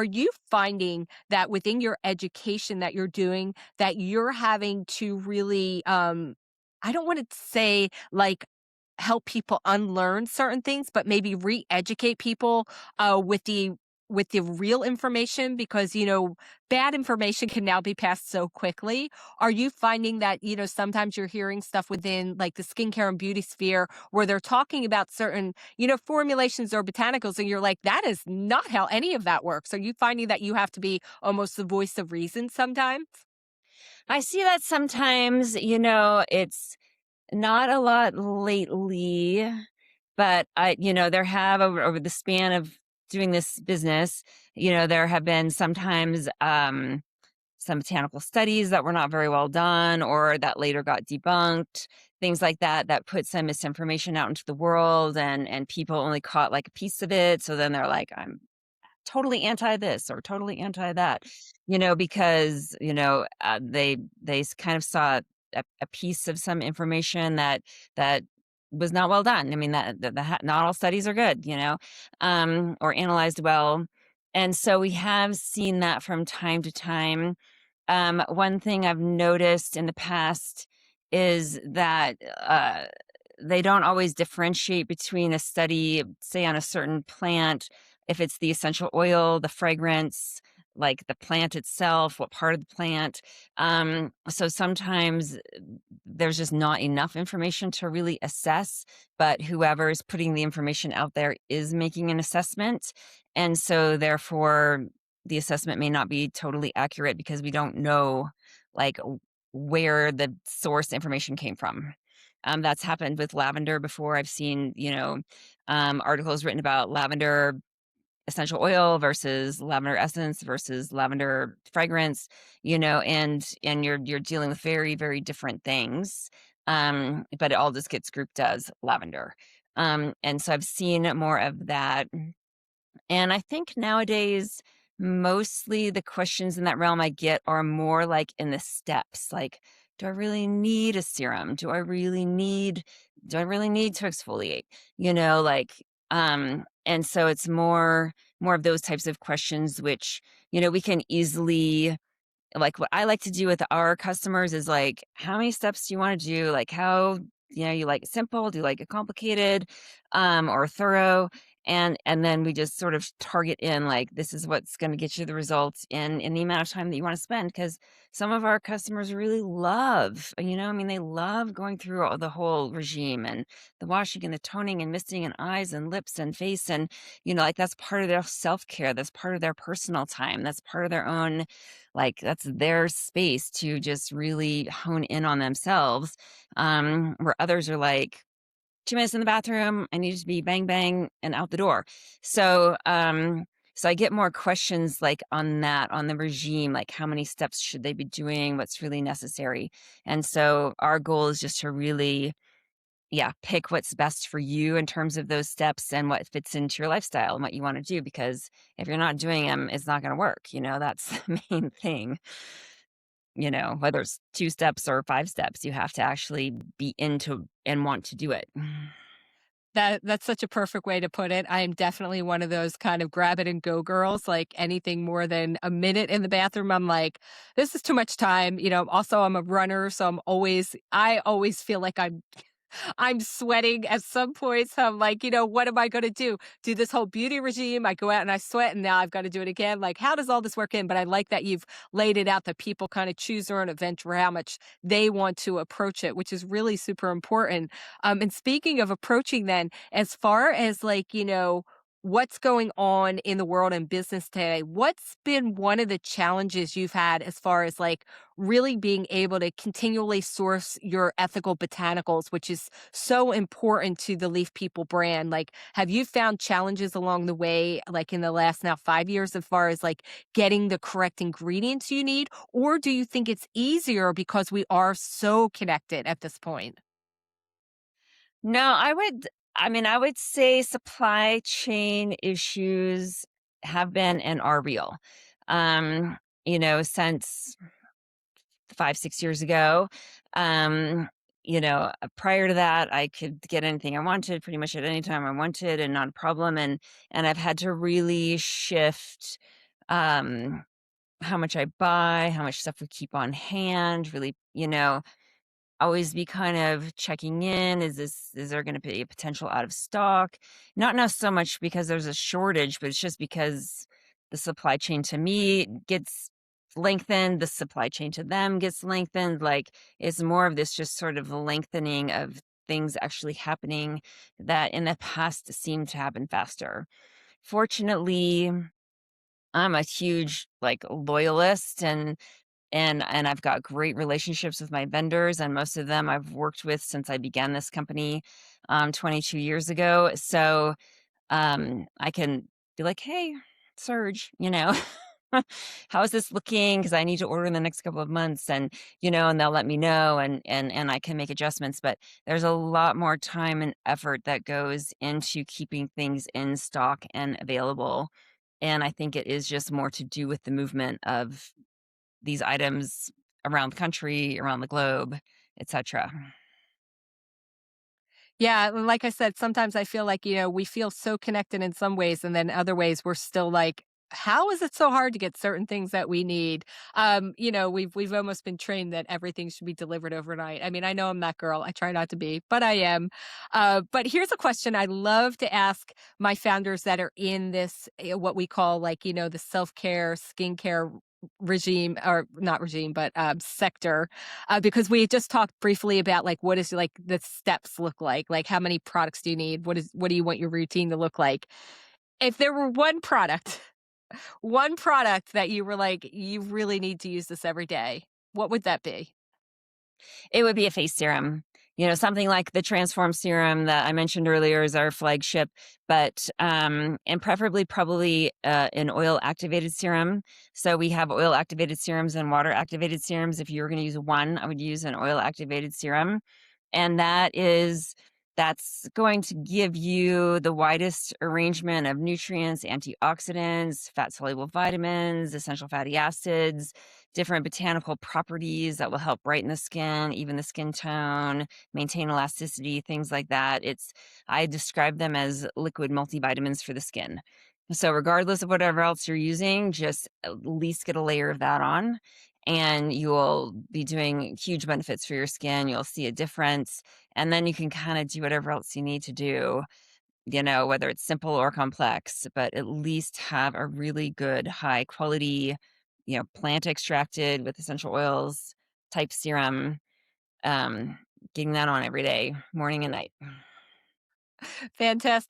Are you finding that within your education that you're doing, that you're having to really, I don't want to say like help people unlearn certain things, but maybe re-educate people with the real information because bad information can now be passed so quickly. Are you finding that sometimes you're hearing stuff within like the skincare and beauty sphere where they're talking about certain formulations or botanicals, and you're like, that is not how any of that works? Are you finding that you have to be almost the voice of reason sometimes? I see that sometimes, it's not a lot lately, but there have over the span of doing this business, there have been sometimes some botanical studies that were not very well done or that later got debunked, things like that, that put some misinformation out into the world and people only caught like a piece of it. So then they're like, I'm totally anti this or totally anti that, because, they kind of saw a piece of some information that was not well done. I mean, not all studies are good, or analyzed well. And so we have seen that from time to time. One thing I've noticed in the past is that they don't always differentiate between a study, say, on a certain plant, if it's the essential oil, the fragrance, like the plant itself, what part of the plant. So sometimes there's just not enough information to really assess, but whoever is putting the information out there is making an assessment. And so therefore, the assessment may not be totally accurate because we don't know like where the source information came from. That's happened with lavender before. I've seen, articles written about lavender essential oil versus lavender essence versus lavender fragrance, and you're dealing with very, very different things. But it all just gets grouped as lavender. And so I've seen more of that. And I think nowadays, mostly the questions in that realm I get are more like in the steps, like, do I really need a serum? Do I really need to exfoliate? And so it's more of those types of questions, which, we can easily like what I like to do with our customers is like, how many steps do you want to do? Like how, you like it simple? Do you like it complicated, or thorough? And then we just sort of target in like this is what's going to get you the results in the amount of time that you want to spend. Because some of our customers really love, I mean, they love going through the whole regime and the washing and the toning and misting and eyes and lips and face and like that's part of their self-care. That's part of their personal time. That's part of their own like that's their space to just really hone in on themselves. Where others are like 2 minutes in the bathroom, I need to be bang bang and out the door. So I get more questions like on that, on the regime, like how many steps should they be doing, what's really necessary. And so our goal is just to really, yeah, pick what's best for you in terms of those steps and what fits into your lifestyle and what you want to do. Because if you're not doing them, it's not going to work. That's the main thing. Whether it's 2 steps or 5 steps, you have to actually be into and want to do it. That's such a perfect way to put it. I am definitely one of those kind of grab it and go girls, like anything more than a minute in the bathroom, I'm like, this is too much time. Also I'm a runner, so I always feel like I'm sweating at some points. I'm like, what am I going to do? Do this whole beauty regime? I go out and I sweat, and now I've got to do it again. Like, how does all this work in? But I like that you've laid it out that people kind of choose their own event for how much they want to approach it, which is really super important. And speaking of approaching, then, as far as like, what's going on in the world and business today, what's been one of the challenges you've had as far as like really being able to continually source your ethical botanicals, which is so important to the Leaf People brand? Like, have you found challenges along the way, like in the last now 5 years, as far as like getting the correct ingredients you need? Or do you think it's easier because we are so connected at this point? No, I would say supply chain issues have been and are real. Since 5, 6 years ago. Prior to that, I could get anything I wanted pretty much at any time I wanted and not a problem. And I've had to really shift um, how much I buy, how much stuff we keep on hand, really, always be kind of checking in. Is there going to be a potential out of stock? Not so much because there's a shortage, but it's just because the supply chain to me gets lengthened, the supply chain to them gets lengthened. Like it's more of this just sort of lengthening of things actually happening that in the past seemed to happen faster. Fortunately, I'm a huge like loyalist and I've got great relationships with my vendors, and most of them I've worked with since I began this company 22 years ago. So I can be like, "Hey, Serge, how is this looking? Because I need to order in the next couple of months." And they'll let me know, and I can make adjustments. But there's a lot more time and effort that goes into keeping things in stock and available. And I think it is just more to do with the movement of these items around the country, around the globe, etc. Yeah, and like I said, sometimes I feel like, we feel so connected in some ways, and then other ways we're still like, how is it so hard to get certain things that we need? We've almost been trained that everything should be delivered overnight. I mean, I know I'm that girl. I try not to be, but I am. But here's a question I love to ask my founders that are in this, what we call like, the self-care, skincare regime, or not regime, but sector, because we just talked briefly about like what is like the steps look like how many products do you need, what do you want your routine to look like. If there were one product one product that you were like you really need to use this every day, what would that be? It would be a face serum. Something like the Transform serum that I mentioned earlier is our flagship, but and preferably probably an oil activated serum. So we have oil activated serums and water activated serums. If you were going to use one, I would use an oil activated serum. And that's going to give you the widest arrangement of nutrients, antioxidants, fat soluble vitamins, essential fatty acids, different botanical properties that will help brighten the skin, even the skin tone, maintain elasticity, things like that. I describe them as liquid multivitamins for the skin. So regardless of whatever else you're using, just at least get a layer of that on and you'll be doing huge benefits for your skin. You'll see a difference, and then you can kind of do whatever else you need to do, whether it's simple or complex, but at least have a really good high quality, plant extracted with essential oils type serum, um, getting that on every day, morning and night. Fantastic.